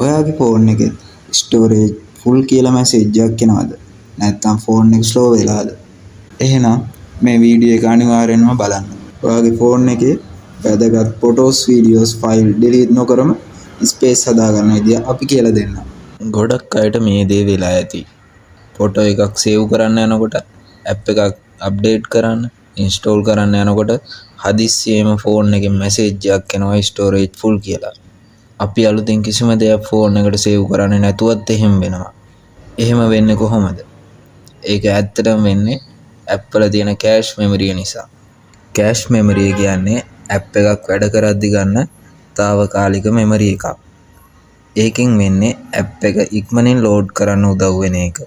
ඔයාගේ ෆෝන් එකේ storage full කියලා මැසේජ් එකක් එනවද? නැත්නම් ෆෝන් එක ස්ලෝ වෙලාද? එහෙනම් මේ වීඩියෝ එක අනිවාර්යෙන්ම බලන්න. ඔයාගේ ෆෝන් එකේ වැදගත් ෆොටෝස්, වීඩියෝස්, ෆයිල් ඩිලීට් නොකරම ස්පේස් හදාගන්න විදිය අපි කියලා දෙන්නම්. ගොඩක් අයට මේ දේ වෙලා ඇති. ෆොටෝ එකක් සේව් කරන්න යනකොට, ඇප් එකක් අප්ඩේට් කරන්න, ඉන්ස්ටෝල් කරන්න යනකොට හදිස්සියෙම ෆෝන් එකෙන් මැසේජ් එකක් එනවා ස්ටෝරේජ් ෆුල් කියලා. අපි අලුතින් කිසිම දෙයක් ෆෝන් එකට සේව් කරන්නේ නැතුවත් එහෙම වෙනවා. එහෙම වෙන්නේ කොහොමද? ඒක ඇත්තටම වෙන්නේ ඇප් වල තියෙන කෑෂ් මෙමරිය නිසා. කෑෂ් මෙමරිය කියන්නේ ඇප් එකක් වැඩ කරද්දි ගන්න తాවකාලික මෙමරි එකක්. ඒකෙන් වෙන්නේ ඇප් එක ඉක්මනින් ලෝඩ් කරන්න උදව් වෙන එක.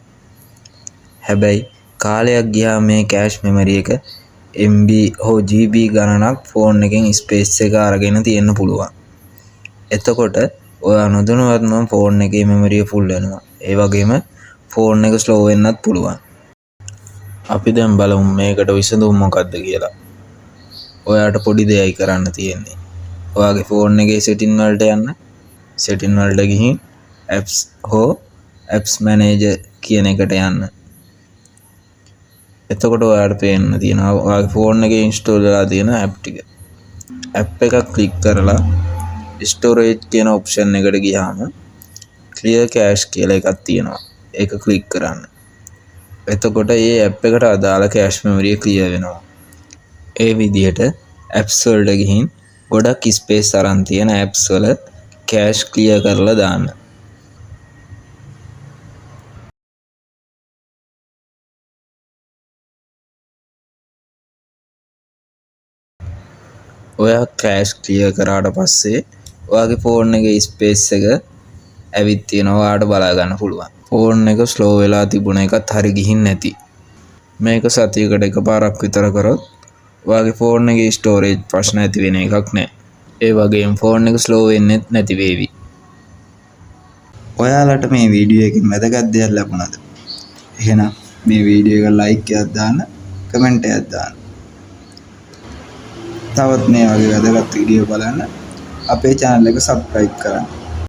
හැබැයි කාලයක් ගියාම මේ කෑෂ් මෙමරි එක MB හෝ GB ගණනක් ෆෝන් එකෙන් ස්පේස් එක අරගෙන තියෙන්න පුළුවන්. එතකොට ඔයා නොදැනුවත්වම ෆෝන් එකේ මෙමරිය ෆුල් වෙනවා. ඒ වගේම ෆෝන් එක ස්ලෝ වෙන්නත් පුළුවන්. අපි දැන් බලමු මේකට විසඳුම මොකක්ද කියලා. ඔයාට පොඩි දෙයයි කරන්න තියෙන්නේ. ඔයාගේ ෆෝන් එකේ සෙටින් වලට යන්න. සෙටින් වලට ගිහින් apps හෝ apps manager කියන එකට යන්න. එතකොට ඔයාට පේන්න තියෙනවා ඔයාගේ ෆෝන් එකේ ඉන්ස්ටෝල් වෙලා තියෙන ඇප් ටික. ඇප් එකක් ක්ලික් කරලා ස්ටෝරේජ් කියන ඔප්ෂන් එකට ගියාම ක්ලියර් කෑෂ් කියලා එකක් තියෙනවා. ඒක ක්ලික් කරන්න. එතකොට මේ ඇප් එකට අදාළ කෑෂ් මෙමරිය ක්ලියර් වෙනවා. ඒ විදිහට ඇප්ස් වලට ගිහින් ගොඩක් ස්පේස් අරන් තියෙන ඇප්ස් වල කෑෂ් ක්ලියර් කරලා දාන්න. ඔයා කෑෂ් ක්ලියර් කරාට පස්සේ ඔයාගේ ෆෝන් එකේ ස්පේස් එක ඇවිත් තියෙනවා. ඔයාට බලා ගන්න පුළුවන්. ෆෝන් එක ස්ලෝ වෙලා තිබුණ එකත් හරි ගිහින් නැති. මේක සතියකට එකපාරක් විතර කරොත් ඔයාගේ ෆෝන් එකේ ස්ටෝරේජ් ප්‍රශ්න ඇති වෙන එකක් නෑ. ඒ වගේම ෆෝන් එක ස්ලෝ වෙන්නෙත් නැති වේවි. ඔයාලට මේ වීඩියෝ එකෙන් වැදගත් දෙයක් ලැබුණාද? එහෙනම් මේ වීඩියෝ එක ලයික් එකක් දාන්න, කමෙන්ට් එකක් දාන්න. තවත් මේ වගේ වැදගත් වීඩියෝ බලන්න අපේ channel එක subscribe කරන්න.